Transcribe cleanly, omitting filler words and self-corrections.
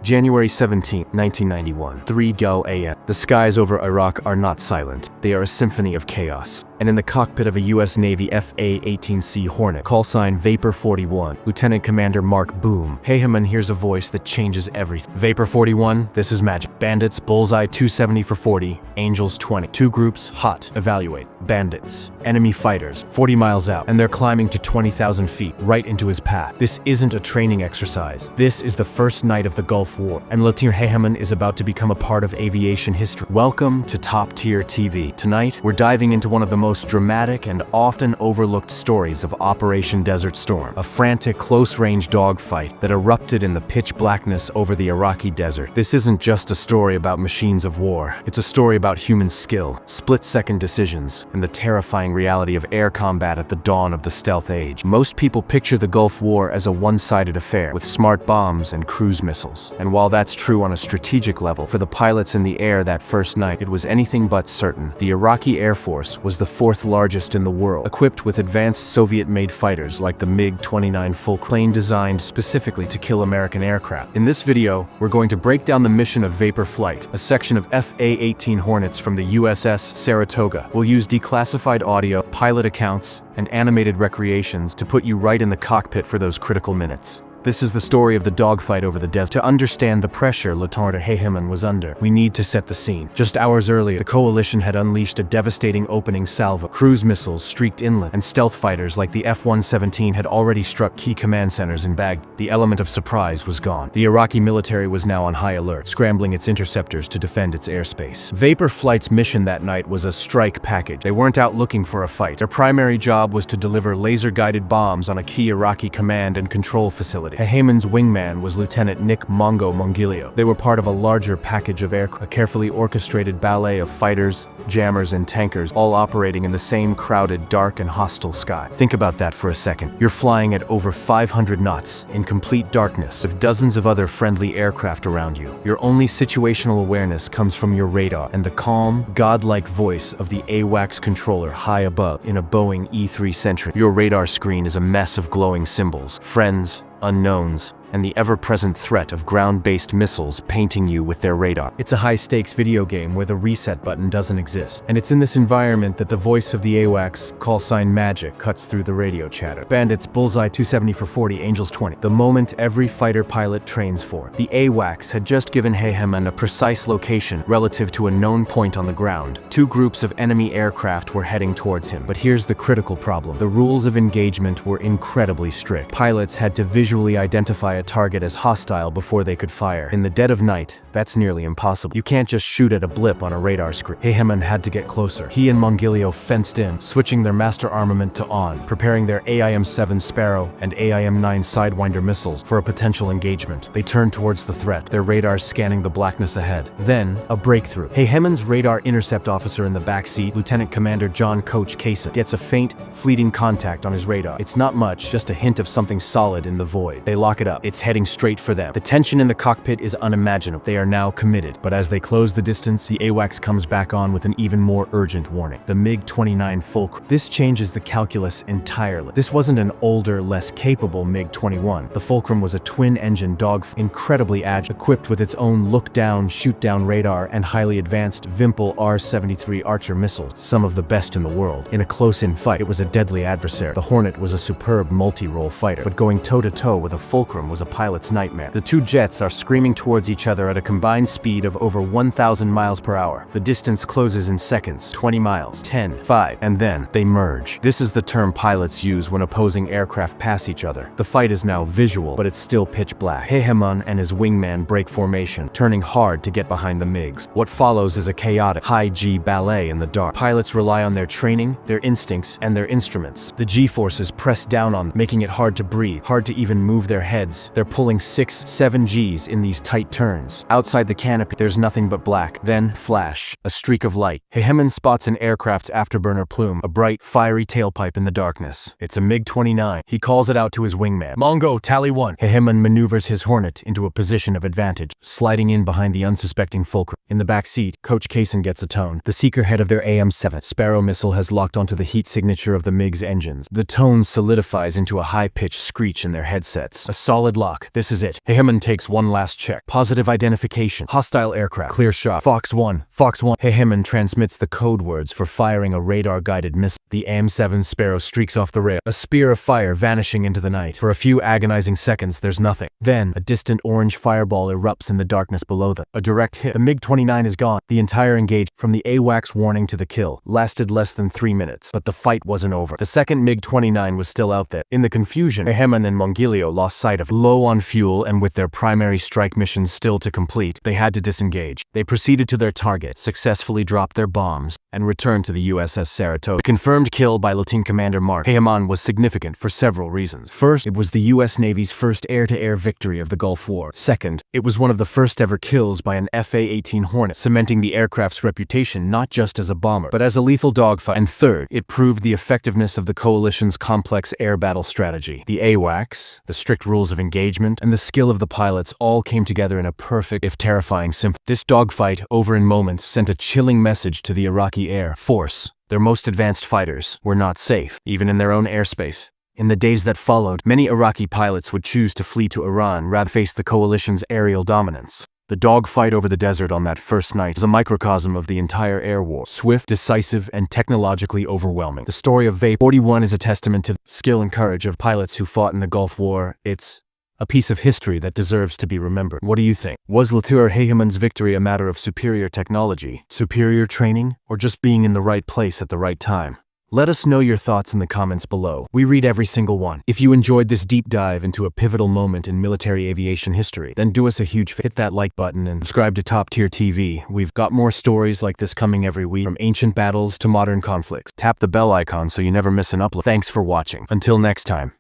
January 17, 1991, 3:00 a.m. The skies over Iraq are not silent. They are a symphony of chaos. And in the cockpit of a U.S. Navy A-18C Hornet, callsign Vapor 41, Lieutenant Commander Mark Boom, Hehemann hears a voice that changes everything. Vapor 41, this is magic. Bandits, bullseye 270 for 40, Angels 20. Two groups, hot, evaluate. Bandits, enemy fighters, 40 miles out, and they're climbing to 20,000 feet, right into his path. This isn't a training exercise. This is the first night of the Gulf War, and Lieutenant Hehemann is about to become a part of aviation history. Welcome to Top Tier TV. Tonight, we're diving into one of the most dramatic and often overlooked stories of Operation Desert Storm, a frantic, close-range dogfight that erupted in the pitch blackness over the Iraqi desert. This isn't just a story about machines of war. It's a story about human skill, split-second decisions, and the terrifying reality of air combat at the dawn of the stealth age. Most people picture the Gulf War as a one-sided affair, with smart bombs and cruise missiles. And while that's true on a strategic level, for the pilots in the air that first night, it was anything but certain. The Iraqi Air Force was the fourth largest in the world, equipped with advanced Soviet-made fighters like the MiG-29 Fulcrum, plane designed specifically to kill American aircraft. In this video, we're going to break down the mission of Vapor Flight, a section of A-18 Hornets from the USS Saratoga. We'll use declassified audio, pilot accounts, and animated recreations to put you right in the cockpit for those critical minutes. This is the story of the dogfight over the desert. To understand the pressure Lieutenant Hehemann was under, we need to set the scene. Just hours earlier, the coalition had unleashed a devastating opening salvo. Cruise missiles streaked inland, and stealth fighters like the F-117 had already struck key command centers in Baghdad. The element of surprise was gone. The Iraqi military was now on high alert, scrambling its interceptors to defend its airspace. Vapor Flight's mission that night was a strike package. They weren't out looking for a fight. Their primary job was to deliver laser-guided bombs on a key Iraqi command and control facility. Hehemann's wingman was Lieutenant Nick Mongo Mongilio. They were part of a larger package of aircraft, a carefully orchestrated ballet of fighters, jammers, and tankers, all operating in the same crowded, dark, and hostile sky. Think about that for a second. You're flying at over 500 knots, in complete darkness, with dozens of other friendly aircraft around you. Your only situational awareness comes from your radar and the calm, godlike voice of the AWACS controller high above in a Boeing E-3 Sentry. Your radar screen is a mess of glowing symbols, friends, unknowns, and the ever-present threat of ground-based missiles painting you with their radar. It's a high-stakes video game where the reset button doesn't exist, and it's in this environment that the voice of the AWACS, callsign Magic, cuts through the radio chatter. Bandits, bullseye 270 for 40, Angels 20. The moment every fighter pilot trains for. The AWACS had just given Hehemann a precise location relative to a known point on the ground. Two groups of enemy aircraft were heading towards him. But here's the critical problem. The rules of engagement were incredibly strict. Pilots had to visually identify a target as hostile before they could fire. In the dead of night, that's nearly impossible. You can't just shoot at a blip on a radar screen. Hehemann had to get closer. He and Mongilio fenced in, switching their master armament to on, preparing their AIM-7 Sparrow and AIM-9 Sidewinder missiles for a potential engagement. They turned towards the threat, their radars scanning the blackness ahead. Then, a breakthrough. Hehemann's radar intercept officer in the backseat, Lieutenant Commander John Coach Kaysen, gets a faint, fleeting contact on his radar. It's not much, just a hint of something solid in the void. They lock it up. It's heading straight for them. The tension in the cockpit is unimaginable. They are now committed. But as they close the distance, the AWACS comes back on with an even more urgent warning. The MiG-29 Fulcrum. This changes the calculus entirely. This wasn't an older, less capable MiG-21. The Fulcrum was a twin-engine dogfight, incredibly agile, equipped with its own look-down, shoot-down radar and highly advanced Vimpel R-73 Archer missiles, some of the best in the world. In a close-in fight, it was a deadly adversary. The Hornet was a superb multi-role fighter, but going toe-to-toe with a Fulcrum was a pilot's nightmare. The two jets are screaming towards each other at a combined speed of over 1,000 miles per hour. The distance closes in seconds, 20 miles, 10, 5, and then they merge. This is the term pilots use when opposing aircraft pass each other. The fight is now visual, but it's still pitch black. Hehemann and his wingman break formation, turning hard to get behind the MiGs. What follows is a chaotic, high-G ballet in the dark. Pilots rely on their training, their instincts, and their instruments. The G-forces press down on them, making it hard to breathe, hard to even move their heads. They're pulling 6, 7 Gs in these tight turns. Outside the canopy, there's nothing but black. Then, flash, a streak of light. Hehemann spots an aircraft's afterburner plume, a bright, fiery tailpipe in the darkness. It's a MiG-29. He calls it out to his wingman. Mongo, tally 1. Hehemann maneuvers his Hornet into a position of advantage, sliding in behind the unsuspecting Fulcrum. In the back seat, Coach Kaysen gets a tone. The seeker head of their AM-7 Sparrow missile has locked onto the heat signature of the MiG's engines. The tone solidifies into a high-pitched screech in their headsets. A solid lock. This is it. Hehemann takes one last check. Positive identification. Hostile aircraft. Clear shot. Fox 1. Fox 1. Hehemann transmits the code words for firing a radar-guided missile. The AM-7 Sparrow streaks off the rail, a spear of fire vanishing into the night. For a few agonizing seconds, there's nothing. Then, a distant orange fireball erupts in the darkness below them. A direct hit. The MiG-29 is gone. The entire engagement, from the AWACS warning to the kill, lasted less than 3 minutes. But the fight wasn't over. The second MiG-29 was still out there. In the confusion, Hehemann and Mongilio lost sight of it. Low on fuel and with their primary strike missions still to complete, they had to disengage. They proceeded to their target, successfully dropped their bombs, and returned to the USS Saratoga. The confirmed kill by Lieutenant Commander Mark Hehemann was significant for several reasons. First, it was the U.S. Navy's first air-to-air victory of the Gulf War. Second, it was one of the first ever kills by an A-18 Hornet, cementing the aircraft's reputation not just as a bomber, but as a lethal dogfight. And third, it proved the effectiveness of the coalition's complex air battle strategy. The AWACS, the strict rules of engagement, and the skill of the pilots all came together in a perfect, if terrifying, symphony. This dogfight, over in moments, sent a chilling message to the Iraqi Air Force. Their most advanced fighters were not safe, even in their own airspace. In the days that followed, many Iraqi pilots would choose to flee to Iran rather than face the coalition's aerial dominance. The dogfight over the desert on that first night is a microcosm of the entire air war. Swift, decisive, and technologically overwhelming. The story of Vapor 41 is a testament to the skill and courage of pilots who fought in the Gulf War. It's a piece of history that deserves to be remembered. What do you think? Was Lieutenant Hehemann's victory a matter of superior technology, superior training, or just being in the right place at the right time? Let us know your thoughts in the comments below. We read every single one. If you enjoyed this deep dive into a pivotal moment in military aviation history, then do us a huge favor. Hit that like button and subscribe to Top Tier TV. We've got more stories like this coming every week, from ancient battles to modern conflicts. Tap the bell icon so you never miss an upload. Thanks for watching. Until next time.